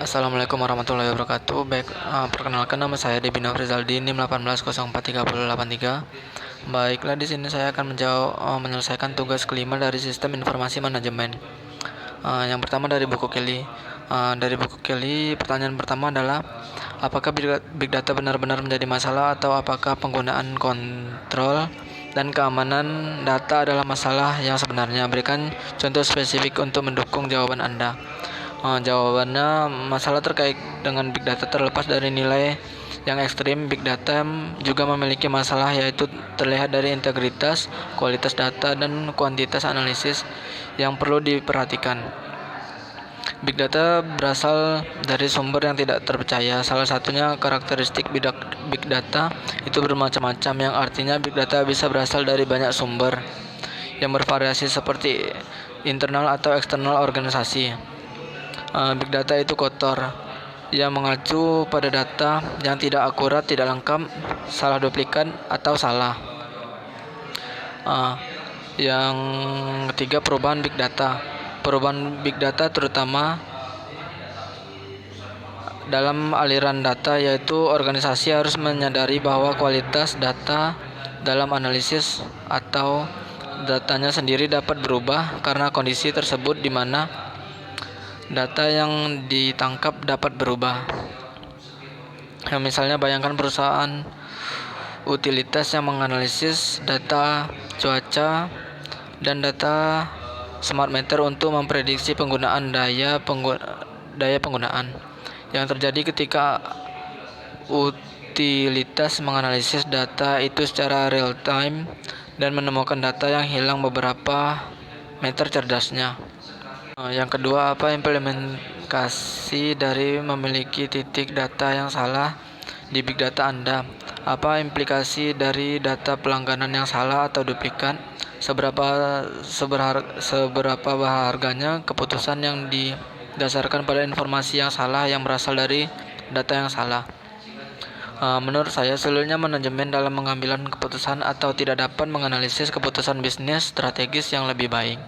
Assalamualaikum warahmatullahi wabarakatuh. Baik, perkenalkan nama saya Debi Nofrizaldi, NIM 18043083. Baiklah, di sini saya akan menyelesaikan tugas kelima dari Sistem Informasi Manajemen. Yang pertama dari buku Kelly. Dari buku Kelly, pertanyaan pertama adalah apakah big data benar-benar menjadi masalah atau apakah penggunaan kontrol dan keamanan data adalah masalah yang sebenarnya? Berikan contoh spesifik untuk mendukung jawaban Anda. Jawabannya, masalah terkait dengan big data terlepas dari nilai yang ekstrim. Big data juga memiliki masalah, yaitu terlihat dari integritas, kualitas data, dan kuantitas analisis yang perlu diperhatikan. Big data berasal dari sumber yang tidak terpercaya. Salah satunya karakteristik big data itu bermacam-macam, yang artinya big data bisa berasal dari banyak sumber yang bervariasi seperti internal atau eksternal organisasi. Big data itu kotor, yang mengacu pada data yang tidak akurat, tidak lengkap, salah duplikat, atau salah. Yang ketiga, perubahan big data. Perubahan big data terutama dalam aliran data, yaitu organisasi harus menyadari bahwa kualitas data dalam analisis atau datanya sendiri dapat berubah karena kondisi tersebut, di mana data yang ditangkap dapat berubah. Misalnya, bayangkan perusahaan utilitas yang menganalisis data cuaca dan data smart meter untuk memprediksi penggunaan daya penggunaan yang terjadi ketika utilitas menganalisis data itu secara real time dan menemukan data yang hilang beberapa meter cerdasnya. Yang kedua, apa implementasi dari memiliki titik data yang salah di big data Anda? Apa implikasi dari data pelangganan yang salah atau duplikat? Seberapa berharganya keputusan yang didasarkan pada informasi yang salah yang berasal dari data yang salah? Menurut saya, sulitnya manajemen dalam mengambil keputusan atau tidak dapat menganalisis keputusan bisnis strategis yang lebih baik.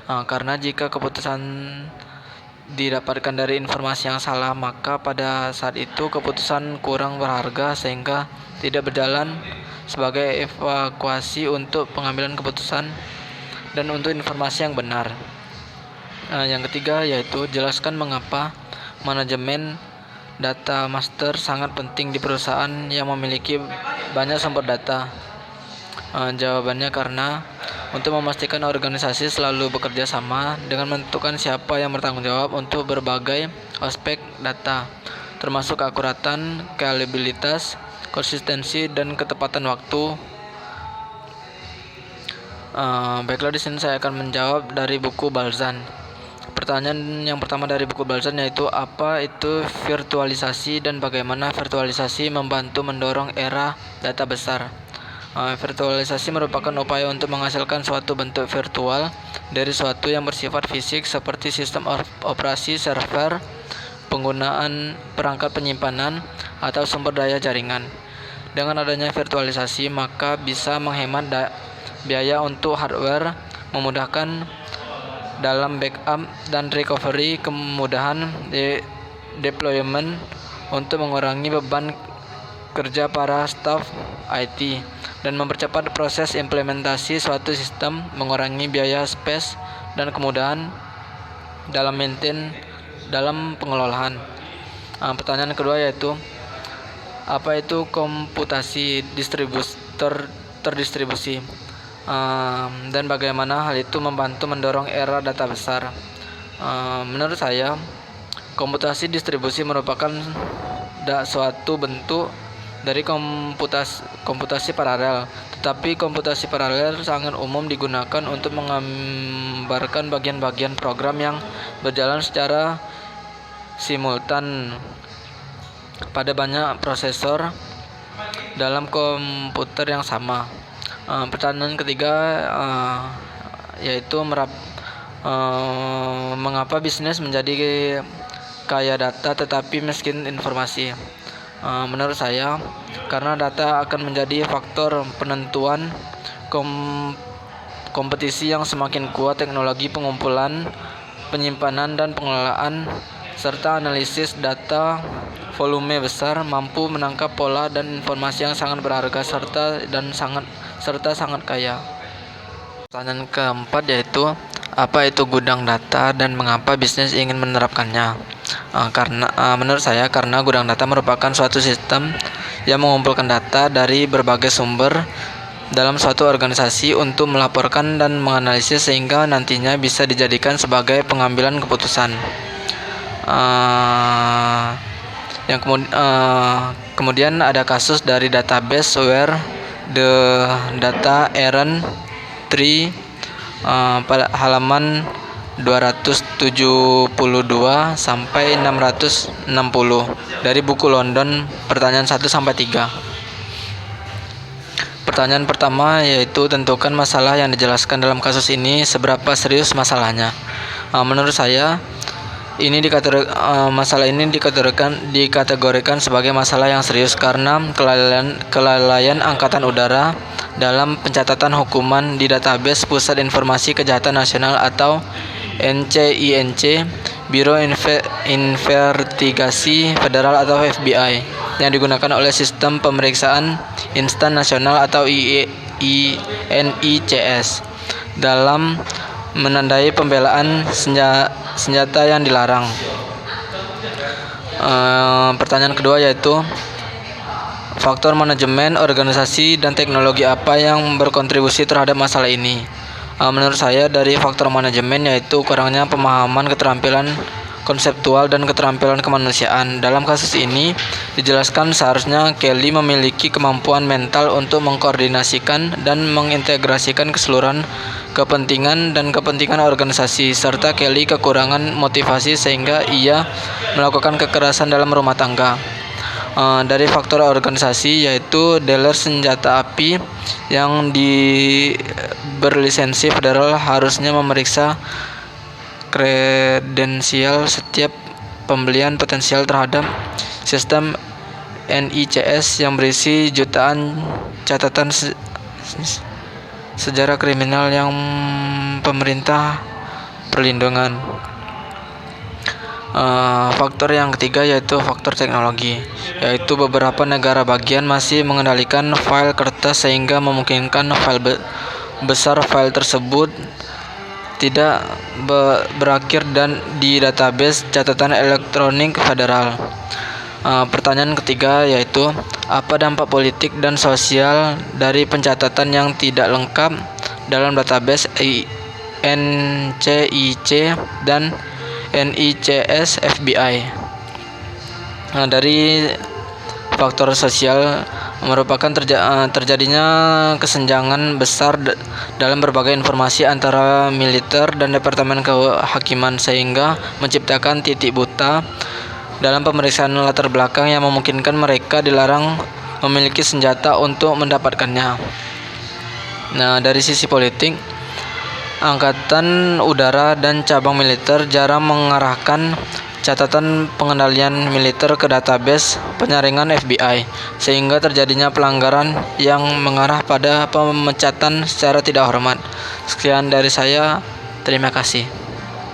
Karena jika keputusan didapatkan dari informasi yang salah, maka pada saat itu keputusan kurang berharga sehingga tidak berjalan sebagai evakuasi untuk pengambilan keputusan dan untuk informasi yang benar. Yang ketiga, yaitu jelaskan mengapa manajemen data master sangat penting di perusahaan yang memiliki banyak sumber data. Jawabannya karena untuk memastikan organisasi selalu bekerja sama dengan menentukan siapa yang bertanggung jawab untuk berbagai aspek data, termasuk keakuratan, reliabilitas, konsistensi, dan ketepatan waktu. Baiklah, di sini saya akan menjawab dari buku Balzan. Pertanyaan yang pertama dari buku Balzan yaitu apa itu virtualisasi dan bagaimana virtualisasi membantu mendorong era data besar. Virtualisasi merupakan upaya untuk menghasilkan suatu bentuk virtual dari suatu yang bersifat fisik seperti sistem operasi server, penggunaan perangkat penyimpanan, atau sumber daya jaringan. Dengan adanya virtualisasi, maka bisa menghemat biaya untuk hardware, memudahkan dalam backup dan recovery, kemudahan deployment untuk mengurangi beban kerja para staf IT, dan mempercepat proses implementasi suatu sistem, mengurangi biaya space dan kemudahan dalam pengelolaan. Pertanyaan kedua yaitu apa itu komputasi terdistribusi, dan bagaimana hal itu membantu mendorong era data besar. Menurut saya, komputasi distribusi merupakan suatu bentuk dari komputasi paralel, tetapi komputasi paralel sangat umum digunakan untuk menggambarkan bagian-bagian program yang berjalan secara simultan pada banyak prosesor dalam komputer yang sama. Pertanyaan ketiga yaitu mengapa bisnis menjadi kaya data tetapi miskin informasi? Menurut saya, karena data akan menjadi faktor penentuan kompetisi yang semakin kuat. Teknologi pengumpulan, penyimpanan, dan pengelolaan serta analisis data volume besar, mampu menangkap pola dan informasi yang sangat berharga serta sangat kaya. Pertanyaan keempat yaitu apa itu gudang data dan mengapa bisnis ingin menerapkannya? Menurut saya karena gudang data merupakan suatu sistem yang mengumpulkan data dari berbagai sumber dalam suatu organisasi untuk melaporkan dan menganalisis sehingga nantinya bisa dijadikan sebagai pengambilan keputusan. Kemudian ada kasus dari database where the data errand 3 pada halaman 272 sampai 660 dari buku London pertanyaan 1 sampai 3. Pertanyaan pertama yaitu tentukan masalah yang dijelaskan dalam kasus ini seberapa serius masalahnya. Menurut saya masalah ini dikategorikan sebagai masalah yang serius karena kelalaian Angkatan Udara dalam pencatatan hukuman di database Pusat Informasi Kejahatan Nasional atau NCINC, Biro Investigasi Federal atau FBI, yang digunakan oleh Sistem Pemeriksaan Instan Nasional atau NICS dalam menandai pembelaan senjata yang dilarang. Pertanyaan kedua yaitu faktor manajemen, organisasi, dan teknologi apa yang berkontribusi terhadap masalah ini? Menurut saya dari faktor manajemen yaitu kurangnya pemahaman, keterampilan konseptual, dan keterampilan kemanusiaan. Dalam kasus ini dijelaskan seharusnya Kelly memiliki kemampuan mental untuk mengkoordinasikan dan mengintegrasikan keseluruhan kepentingan organisasi, serta Kelly kekurangan motivasi sehingga ia melakukan kekerasan dalam rumah tangga. Dari faktor organisasi yaitu dealer senjata api yang berlisensi federal harusnya memeriksa kredensial setiap pembelian potensial terhadap sistem NICS yang berisi jutaan catatan sejarah kriminal yang pemerintah perlindungan. Faktor yang ketiga yaitu faktor teknologi, yaitu beberapa negara bagian masih mengendalikan file kertas sehingga memungkinkan besar file tersebut tidak berakhir di database catatan elektronik federal. Pertanyaan ketiga yaitu apa dampak politik dan sosial dari pencatatan yang tidak lengkap dalam database NCIC dan NICS FBI. Dari faktor sosial merupakan terjadinya kesenjangan besar dalam berbagai informasi antara militer dan Departemen Kehakiman sehingga menciptakan titik buta dalam pemeriksaan latar belakang yang memungkinkan mereka dilarang memiliki senjata untuk mendapatkannya. Dari sisi politik, Angkatan Udara dan cabang militer jarang mengarahkan catatan pengendalian militer ke database penyaringan FBI, sehingga terjadinya pelanggaran yang mengarah pada pemecatan secara tidak hormat. Sekian dari saya, terima kasih.